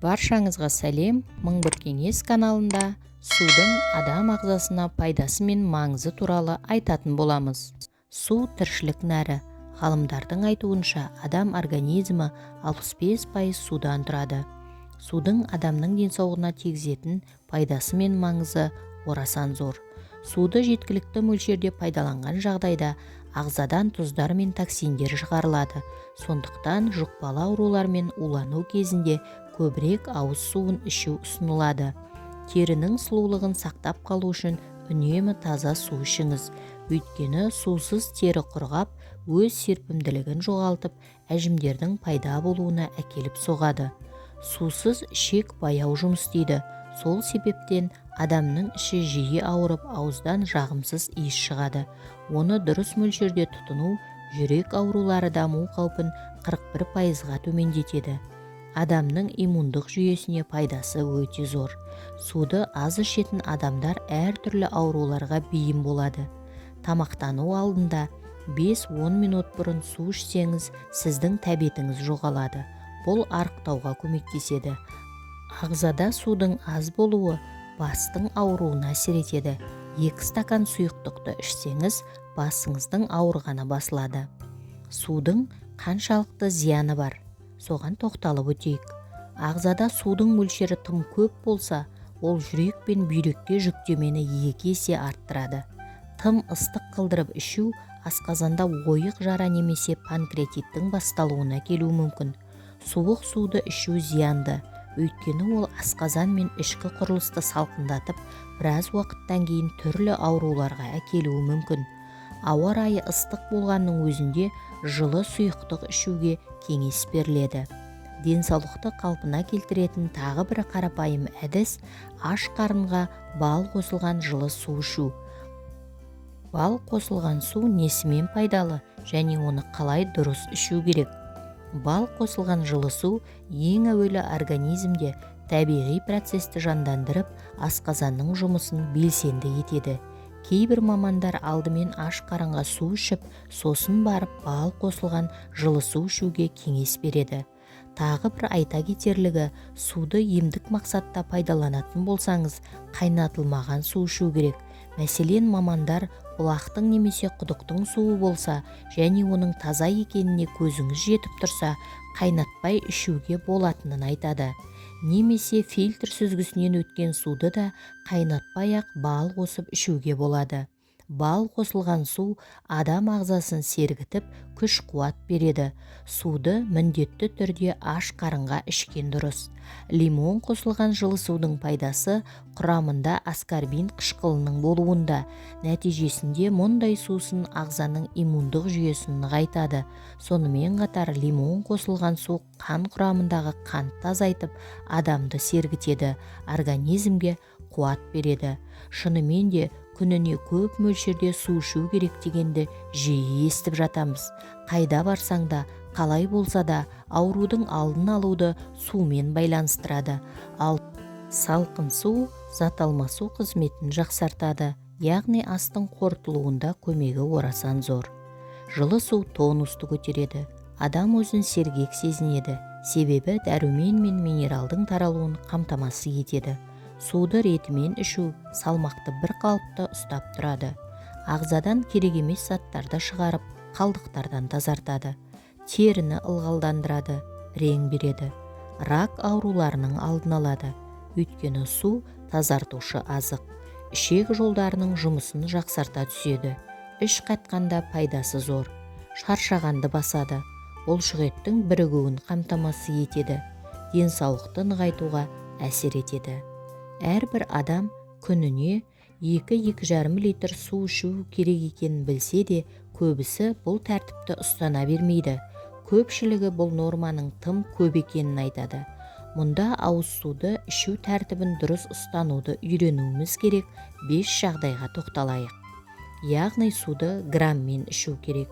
Баршаңызға сәлем. Мың бір кеңес каналында судың адам ағзасына пайдасы мен маңызы туралы айтатын боламыз. Су тіршілік нәрі. Ғалымдардың айтуынша адам организмі 65% судан тұрады. Судың адамның денсаулығына тигізетін пайдасы мен маңызы орасан зор. Суды жеткілікті мөлшерде пайдаланған жағдайда ағзадан тұздар мен токсиндер шығарылады. Сондықтан жұқпалы аурулар мен улану кезінде көбірек ауыз суын ішу ұсынылады. Терінің сұлулығын сақтап қалу үшін үнемі таза су ішіңіз. Өйткені сусыз тері құрғап, өз серпімділігін жоғалтып, әжімдердің пайда болуына әкеліп соғады. Сусыз ішек баяу жұмыс істейді. Сол себептен адамның іші жиі ауырып, ауыздан жағымсыз иіс шығады. Оны дұрыс мөлшерде тұтыну жүрек аурулары даму қаупін 41%-ға төмендетеді. Адамның иммундық жүйесіне пайдасы өте зор. Суды аз ішетін адамдар әртүрлі ауруларға бейім болады. Тамақтану алдында 5-10 минут бұрын су ішсеңіз, сіздің тәбетіңіз жоғалады. Бұл арықтауға көмектеседі. Ағзада судың аз болуы бастың ауруына әсер етеді. 2 стакан сұйықтықты ішсеңіз, басыңыздың ауырғаны басылады. Судың қаншалықты зияны бар? Соған тоқталып өтейік. Ағзада судың мөлшері тым көп болса, ол жүрек пен бүйрекке жүктемені 2 есе арттырады. Тым ыстық қылдырып ішу асқазанда ойық жара немесе панкреатиттің басталуына келуі мүмкін. Суық суды ішу зиянды. Өйткені ол асқазан мен ішкі құрылысты салқындатып, біраз уақыттан кейін түрлі ауруларға әкелуі мүмкін. Ауа райы ыстық болғанның өзінде жылы сұйықтық ішуге кеңес беріледі. Денсаулықты қалпына келтіретін тағы бір қарапайым әдіс аш қарынға бал қосылған жылы су ішу. Бал қосылған су несімен пайдалы және оны қалай дұрыс ішу керек? Бал қосылған жылы су ең әуелі организмде табиғи процесті жандандырып, асқазанның жұмысын белсенді етеді. Кейбір мамандар алдымен аш қарынға су ішіп, сосын барып бал қосылған жылы су ішуге кеңес береді. Тағы бір айта кетерлігі, суды емдік мақсатта пайдаланатын болсаңыз, қайнатылмаған су ішу керек. Мәселен, мамандар бұлақтың немесе құдықтың суы болса, және оның таза екеніне көзіңіз жетіп тұрса, қайнатпай ішуге болатынын айтады. Немесе фильтр сүзгісінен өткен суды да қайнатпай-ақ бал қосып ішуге болады. Бал қосылған су адам ағзасын сергітіп, күш-қуат береді. Суды міндетті түрде аш қарынға ішкен дұрыс. Лимон қосылған жылы судың пайдасы құрамында аскорбин қышқылының болуында. Нәтижесінде мұндай сусын ағзаның иммундық жүйесін нығайтады. Сонымен қатар лимон қосылған су қан құрамындағы қантты азайтып, адамды сергітеді, организмге қуат береді. Шынымен де күніне көп мөлшерде су ішу керек дегенді жиі естіп жатамыз. Қайда барсаң да, қалай болса да, аурудың алдын алуды сумен байланыстырады. Ал салқын су зат алмасу қызметін жақсартады, яғни астың қорытылуында көмегі орасан зор. Жылы су тонусты көтереді. Адам өзін сергек сезінеді, себебі дәрумен мен минералдың таралуын қамтамасыз етеді. Суды ретімен ішу салмақты бір қалыпта ұстап тұрады. Ағзадан керек емес заттарды шығарып, қалдықтардан тазартады. Теріні ылғалдандырады, рең береді. Рак ауруларының алдын алады. Өйткені су тазартушы азық. Ішек жолдарының жұмысын жақсарта түседі. Іш қатқанда пайдасы зор. Шаршағанды басады. Бұлшықеттің бірігуін қамтамасыз етеді. Денсаулықты нығайтуға әсер етеді. Әрбір адам күніне 2-2,5 литр су ішу керек екенін білсе де, көбісі бұл тәртіпті ұстана бермейді. Көпшілігі бұл норманың тым көп екенін айтады. Мұнда ауыз суды ішу тәртібін дұрыс ұстануды үйренуіміз керек. 5 жағдайға тоқталайық. Яғни суды граммен ішу керек.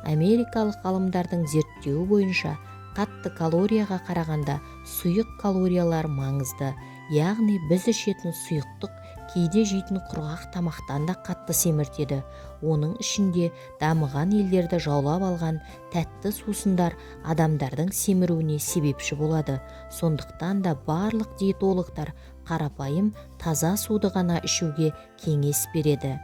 Америкалық ғалымдардың зерттеуі бойынша қатты калорияға қарағанда сұйық калориялар маңызды. Яғни біз ішетін сұйықтық кейде жейтін құрғақ тамақтан да қатты семіртеді. Оның ішінде дамыған елдерді жаулап алған тәтті сусындар адамдардың семіруіне себепші болады. Сондықтан да барлық диетологтар қарапайым таза суды ғана ішуге кеңес береді.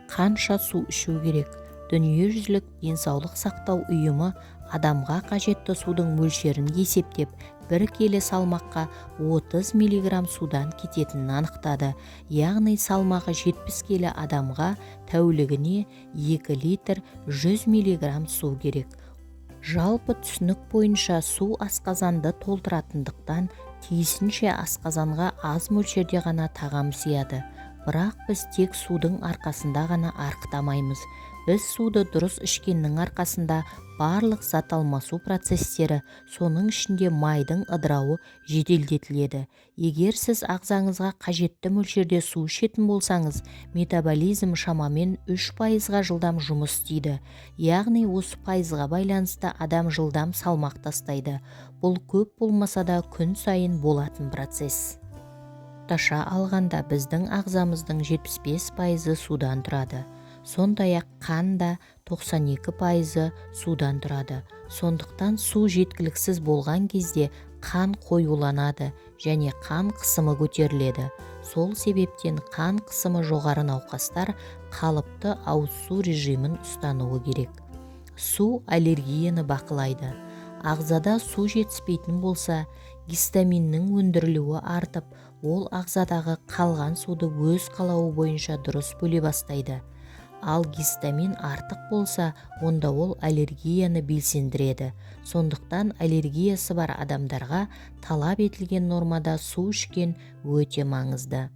Қанша су ішу керек? Дүниежүзілік денсаулық сақтау ұйымы адамға қажетті судың мөлшерін есептеп, 1 келі салмаққа 30 мг судан кететінін анықтады. Яғни салмағы 70 келі адамға тәулігіне 2 литр 100 мг су керек. Жалпы түсінік бойынша су асқазанды толтыратындықтан тиісінше асқазанға аз мөлшерде ғана тағам сияды. Бірақ біз тек судың арқасында ғана арықтамаймыз. Біз суды дұрыс ішкеннің арқасында барлық зат алмасу процестері, соның ішінде майдың ыдырауы жеделдетіледі. Егер сіз ағзаңызға қажетті мөлшерде су ішетін болсаңыз, метаболизм шамамен 3%-ға жылдам жұмыс істейді. Яғни осы пайызға байланысты адам жылдам салмақ тастайды. Бұл көп болмаса да күн сайын болатын процесс. Орташа алғанда біздің ағзамыздың 75% судан тұрады. Сондай-ақ қан да 92% судан тұрады. Сондықтан су жеткіліксіз болған кезде қан қоюланады және қан қысымы көтеріледі. Сол себептен қан қысымы жоғары науқастар қалыпты ауыз су режимін ұстануы керек. Су аллергияны бақылайды. Ағзада су жетіспейтін болса, гистаминнің өндірілуі артып, ол ағзадағы қалған суды өз қалауы бойынша дұрыс бөле бастайды. Ал гистамин артық болса, онда ол аллергияны белсендіреді. Сондықтан аллергиясы бар адамдарға талап етілген нормада су ішкен өте маңызды.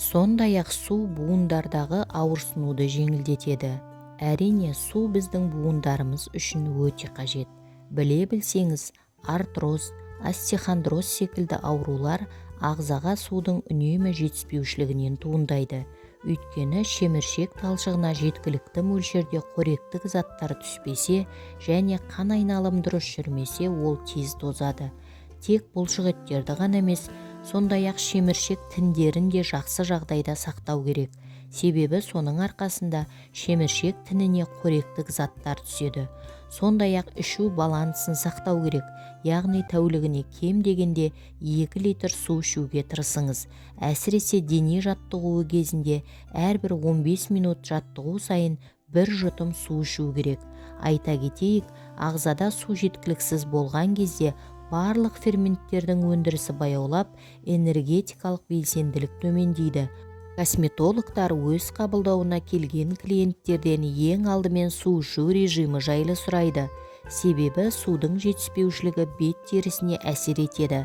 Сондай-ақ су буындардағы ауырсынуды жеңілдетеді. Әрине, су біздің буындарымыз үшін өте қажет. Біле білсеңіз, артроз, остеохондроз секілді аурулар ағзаға судың үнемі жетіспеушілігінен туындайды. Өйткені шеміршек талшығына жеткілікті мөлшерде қоректік заттар түспесе және қан айналым дұрыс жүрмесе, ол тез тозады. Тек бұлшықеттерді ғана емес, сондай-ақ шеміршек тіндерін де жақсы жағдайда сақтау керек. Себебі соның арқасында шеміршек тініне қоректік заттар түседі. Сондай-ақ ішу балансын сақтау керек. Яғни тәулігіне кем дегенде 2 литр су ішуге тырысыңыз. Әсіресе дене жаттығуы кезінде әрбір 15 минут жаттығу сайын 1 жұтым су ішу керек. Айта кетейік, ағзада су жеткіліксіз болған кезде барлық ферменттердің өндірісі баяулап, энергетикалық белсенділік төмендейді. Косметологтар өз қабылдауына келген клиенттерден ең алдымен су ішу режимі жайлы сұрайды. Себебі судың жетіспеушілігі бет терісіне әсер етеді.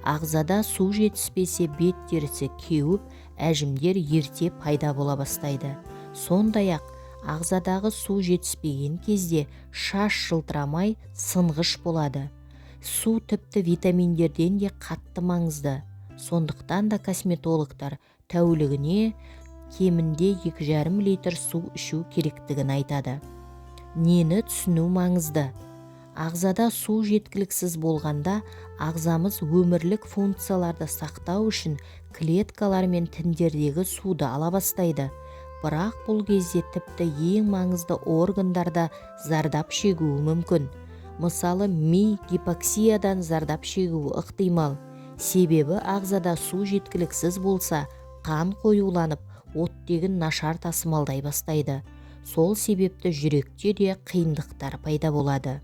Ағзада су жетіспесе бет терісі кеуіп, әжімдер ерте пайда бола бастайды. Сондай-ақ, ағзадағы су жетіспеген кезде шаш жылтырамай сынғыш болады. Су тіпті витаминдерден де қатты маңызды. Сондықтан да косметологтар тәулігіне кемінде 2,5 литр су ішу керектігін айтады. Нені түсіну маңызды? Ағзада су жеткіліксіз болғанда, ағзамыз өмірлік функцияларды сақтау үшін клеткалар мен тіндердегі суды ала бастайды. Бірақ бұл кезде тіпті ең маңызды органдарда зардап шегуі мүмкін. Мысалы, ми гипоксиядан зардап шегуі ықтимал. Себебі ағзада су жеткіліксіз болса, қан қоюланып, оттегін нашар тасымалдай бастайды. Сол себепті жүректе де қиындықтар пайда болады.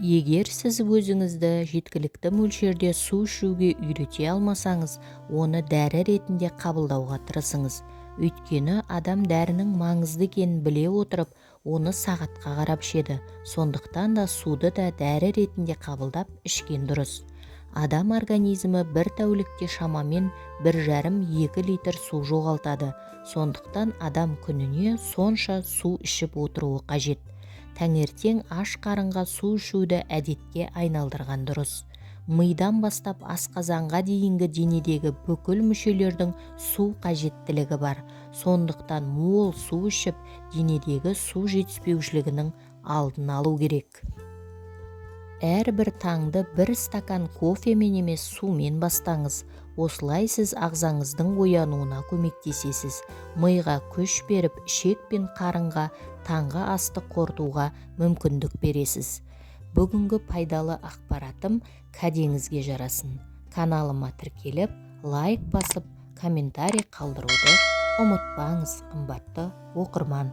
Егер сіз өзіңізді жеткілікті мөлшерде су ішуге үйрете алмасаңыз, оны дәрі ретінде қабылдауға тырысыңыз. Өйткені адам дәрінің маңызды екенін біле отырып, оны сағатқа қарап ішеді. Сондықтан да суды да дәрі ретінде қабылдап ішкен дұрыс. Адам организмі бір тәулікте шамамен 1,5-2 литр су жоғалтады. Сондықтан адам күніне сонша су ішіп отыруы қажет. Таңертең аш қарынға су ішуді әдетке айналдырған дұрыс. Мидан бастап асқазанға дейінгі денедегі бүкіл мүшелердің су қажеттілігі бар. Сондықтан мол су ішіп, денедегі су жетіспеушілігінің алдын алу керек. Әрбір таңды 1 стакан кофемен емес сумен бастаңыз. осылай сіз ағзаңыздың оянуына көмектесесіз. Миға күш беріп, ішек пен қарынға таңғы асты қорытуға мүмкіндік бересіз. Бүгінгі пайдалы ақпаратым кәдеңізге жарасын. Каналыма тіркеліп, лайк басып, комментарий қалдыруды ұмытпаңыз, қымбатты оқырман.